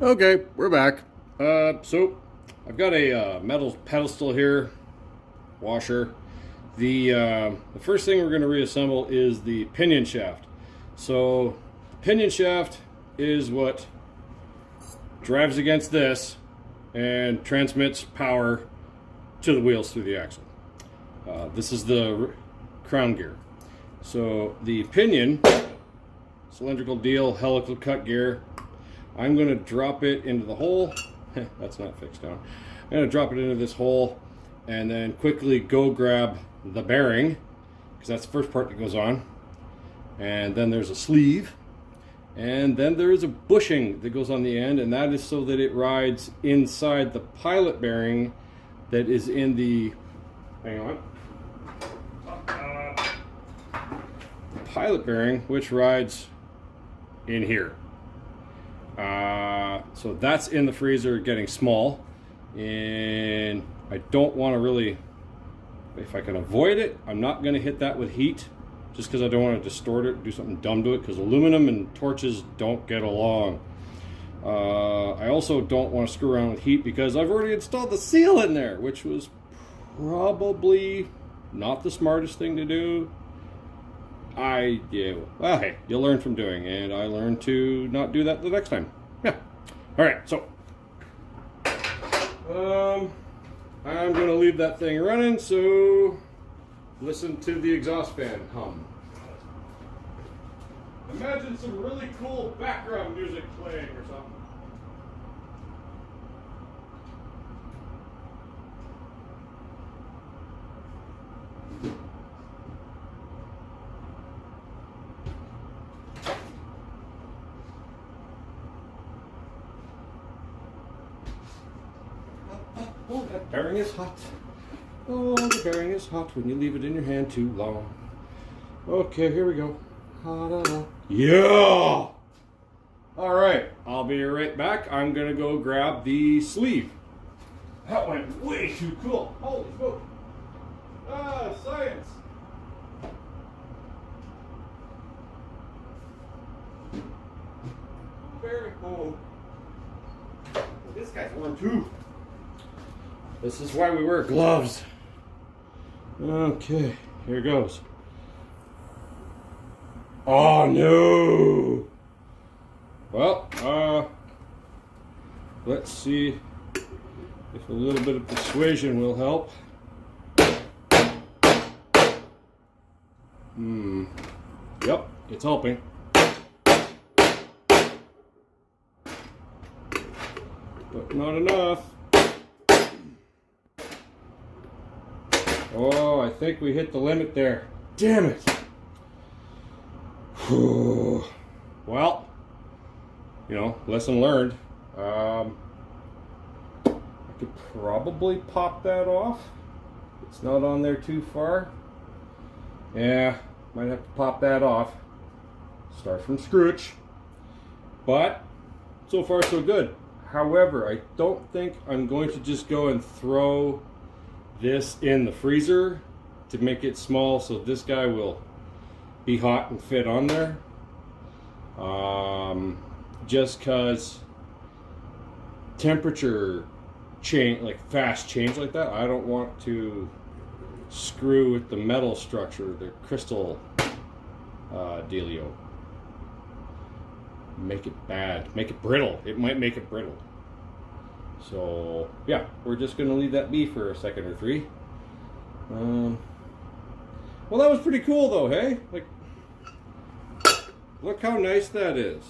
Okay, we're back. So I've got a metal pedestal here, washer. The first thing we're going to reassemble is the pinion shaft. So the pinion shaft is what drives against this and transmits power to the wheels through the axle. This is the crown gear. So the pinion, cylindrical deal, helical cut gear. I'm going to drop it into the hole. That's not fixed down. I'm going to drop it into this hole and then quickly go grab the bearing, because that's the first part that goes on. And then there's a sleeve. And then there is a bushing that goes on the end, and that is so that it rides inside the pilot bearing that is in the, hang on, the pilot bearing, which rides in here. So that's in the freezer getting small, and I don't want to really, if I can avoid it, I'm not going to hit that with heat, just because I don't want to distort it, do something dumb to it, because aluminum and torches don't get along. I also don't want to screw around with heat because I've already installed the seal in there, which was probably not the smartest thing to do. Yeah, well, hey, you'll learn from doing, and I learned to not do that the next time. Yeah. All right, so I'm going to leave that thing running, so listen to the exhaust fan hum. Imagine some really cool background music playing or something. Oh, that bearing is hot. Oh, the bearing is hot when you leave it in your hand too long. Okay, here we go. Yeah! Alright, I'll be right back. I'm gonna go grab the sleeve. That went way too cool. Holy smoke. Science. Very cool. This guy's warm too. This is why we wear gloves. Okay, here goes. Oh no! Well, let's see if a little bit of persuasion will help. Yep, it's helping. But not enough. Oh, I think we hit the limit there. Damn it! Well, you know, lesson learned. I could probably pop that off. It's not on there too far. Yeah, might have to pop that off. Start from screwage. But so far so good. However, I don't think I'm going to just go and throw this in the freezer to make it small so this guy will be hot and fit on there. Just cause temperature change, like fast change like that, I don't want to screw with the metal structure, the crystal dealio. Make it bad, make it brittle. It might make it brittle. So yeah, we're just gonna leave that be for a second or three. Well, that was pretty cool though, hey? Like, look how nice that is.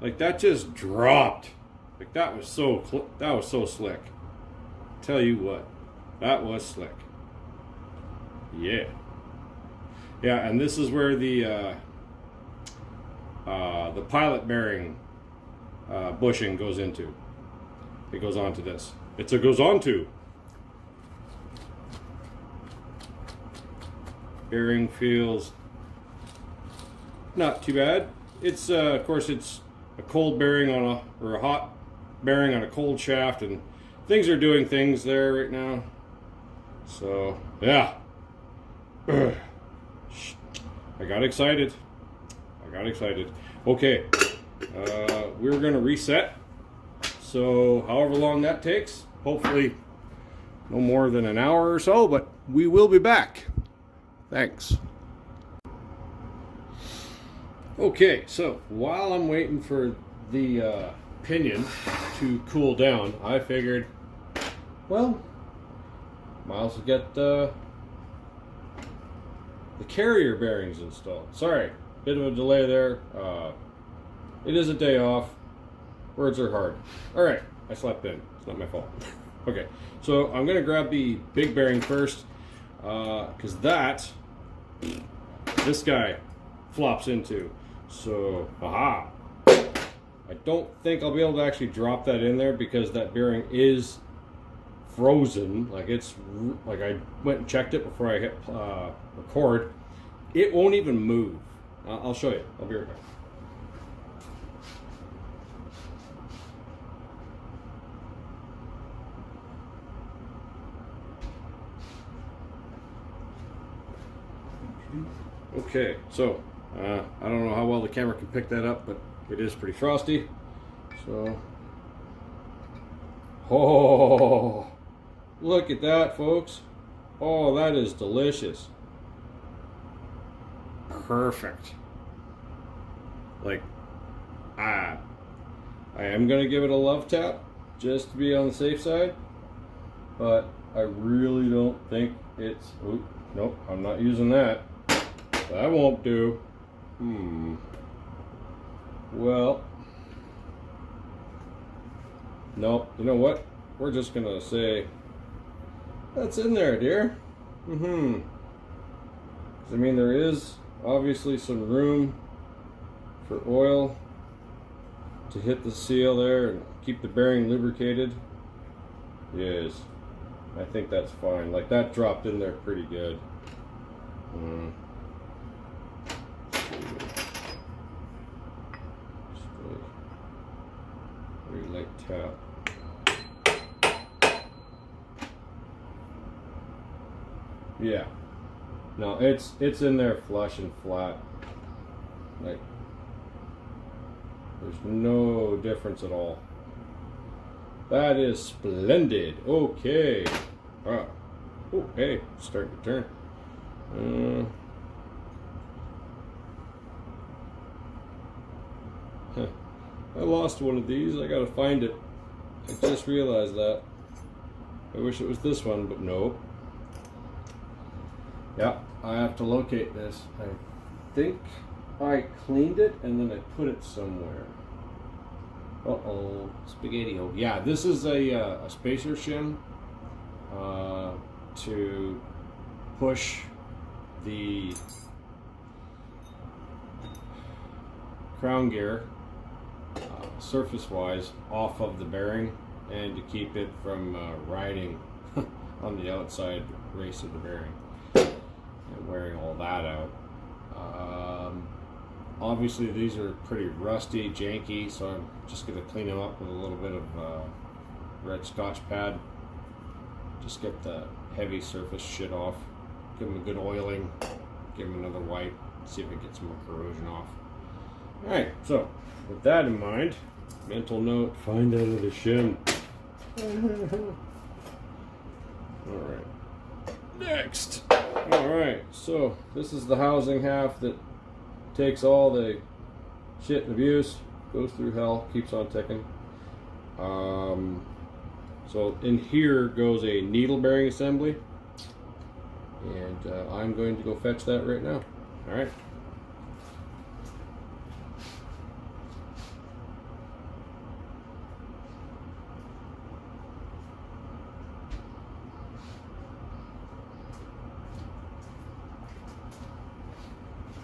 Like, that just dropped. Like, that was so slick. Tell you what, that was slick. Yeah. Yeah, and this is where the pilot bearing bushing goes into. It goes onto this. It goes onto. Bearing feels not too bad. It's of course it's a cold bearing on a hot bearing on a cold shaft, and things are doing things there right now. So yeah, I got excited. Okay, we're gonna reset. So however long that takes, hopefully no more than an hour or so, but we will be back. Thanks. Okay, so while I'm waiting for the pinion to cool down, I figured, well, might as well get the carrier bearings installed. Sorry, bit of a delay there. It is a day off. Words are hard. All right, I slept in. It's not my fault. Okay, so I'm gonna grab the big bearing first, because this guy flops into. So, aha. I don't think I'll be able to actually drop that in there because that bearing is frozen. Like I went and checked it before I hit record. It won't even move. I'll show you. I'll be right back. Okay, so I don't know how well the camera can pick that up, but it is pretty frosty. So, oh, look at that, folks. Oh, that is delicious. Perfect. Like, I am gonna give it a love tap just to be on the safe side, but I really don't think it's. Oh, nope, I'm not using that. That won't do. Well, nope. You know what? We're just gonna say that's in there, dear. I mean, there is obviously some room for oil to hit the seal there and keep the bearing lubricated. Yes, I think that's fine. Like, that dropped in there pretty good. Very light tap. Yeah. No, it's in there flush and flat. Like, there's no difference at all. That is splendid. Okay. Oh, hey, it's starting to turn. I lost one of these. I gotta find it. I just realized that. I wish it was this one, but nope. Yeah, I have to locate this. I think I cleaned it and then I put it somewhere. Uh-oh, spaghetti-o. Yeah, this is a spacer shim to push the crown gear surface-wise off of the bearing and to keep it from riding on the outside race of the bearing and wearing all that out. Obviously these are pretty rusty, janky, so I'm just going to clean them up with a little bit of red Scotch pad. Just get the heavy surface shit off, give them a good oiling, give them another wipe, see if it gets more corrosion off. Alright, so with that in mind, mental note, find out of the shim. Alright, next. Alright, so this is the housing half that takes all the shit and abuse, goes through hell, keeps on ticking. So in here goes a needle bearing assembly, and I'm going to go fetch that right now. Alright.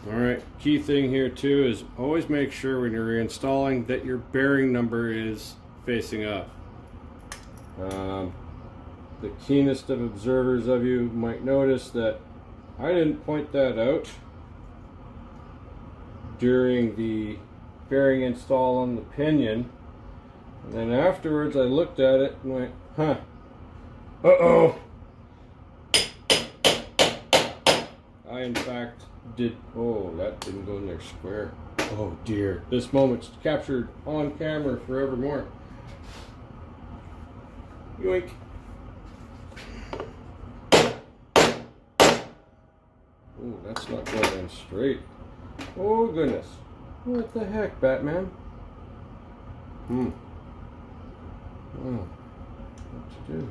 Alright, key thing here too is always make sure when you're installing that your bearing number is facing up. The keenest of observers of you might notice that I didn't point that out during the bearing install on the pinion, and then afterwards I looked at it and went, huh, uh-oh. I in fact did, oh, that didn't go in there square. Oh dear, this moment's captured on camera forevermore. Yoink. Oh, that's not going in straight. Oh, goodness. What the heck, Batman? Oh, what to do?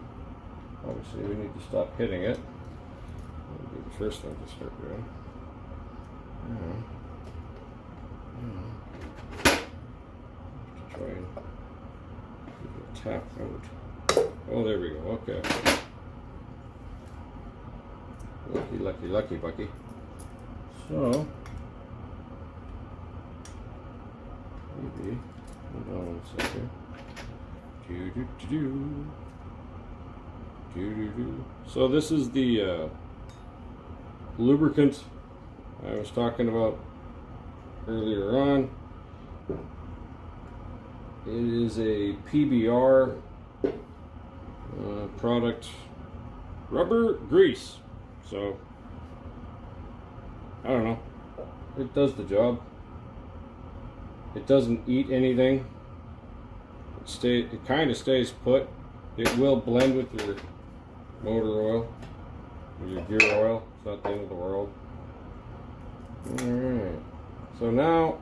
Obviously, we need to stop hitting it. That would be the first thing to start doing. Try and tap out. Oh, there we go. Okay. Lucky, lucky, lucky, Bucky. So, maybe, hold on a second. So this is the lubricant I was talking about earlier on. It is a PBR product, rubber grease. So, I don't know. It does the job. It doesn't eat anything. It kind of stays put. It will blend with your motor oil, or your gear oil. It's not the end of the world. Alright. So now,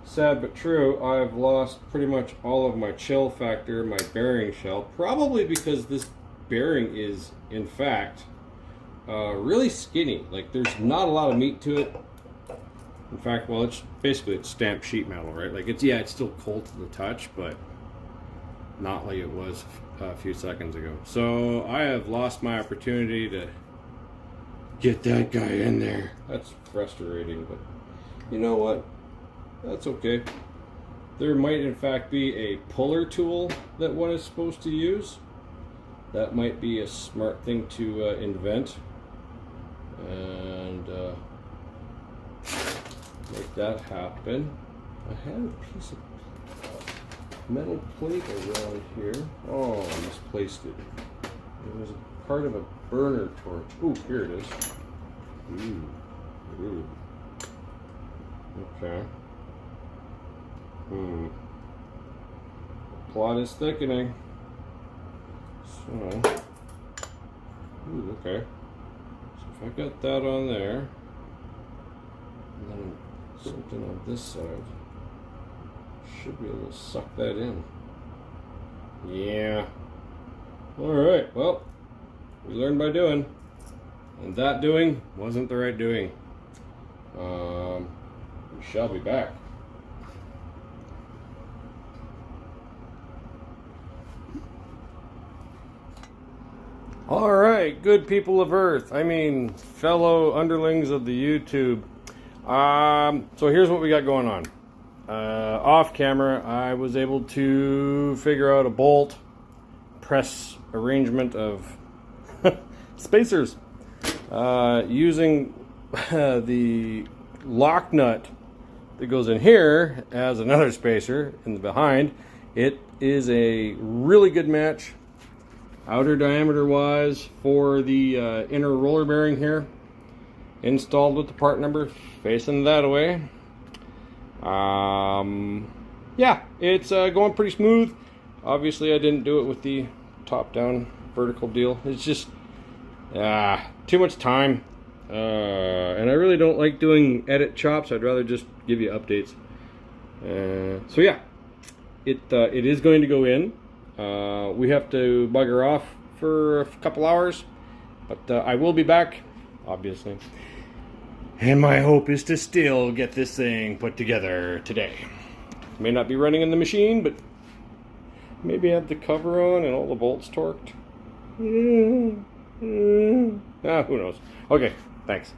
sad but true, I've lost pretty much all of my chill factor, my bearing shell. Probably because this bearing is, in fact, really skinny. Like, there's not a lot of meat to it. In fact, well, it's stamped sheet metal, right? Like, it's still cold to the touch, but not like it was a few seconds ago. So I have lost my opportunity to get that guy in there. That's frustrating, but you know what? That's okay. There might, in fact, be a puller tool that one is supposed to use. That might be a smart thing to invent. And make that happen. I had a piece of metal plate around here. Oh, I misplaced it. It was a part of a burner torch. Ooh, here it is. Ooh. Okay. Plot is thickening. So, ooh, okay. So if I got that on there, and then something on this side, should be able to suck that in. Yeah. Alright, well, we learned by doing. And that doing wasn't the right doing. We shall be back. Alright, good people of Earth. I mean, fellow underlings of the YouTube. So here's what we got going on. Off camera, I was able to figure out a bolt press arrangement of spacers using the lock nut that goes in here as another spacer in the behind. It is a really good match outer diameter wise for the inner roller bearing here, installed with the part number facing that way. Yeah, it's going pretty smooth. Obviously I didn't do it with the top down vertical deal. It's just too much time, and I really don't like doing edit chops. I'd rather just give you updates. So yeah, it is going to go in. We have to bugger off for a couple hours, but I will be back, obviously. And my hope is to still get this thing put together today. May not be running in the machine, but maybe have the cover on and all the bolts torqued. Who knows? Okay, thanks.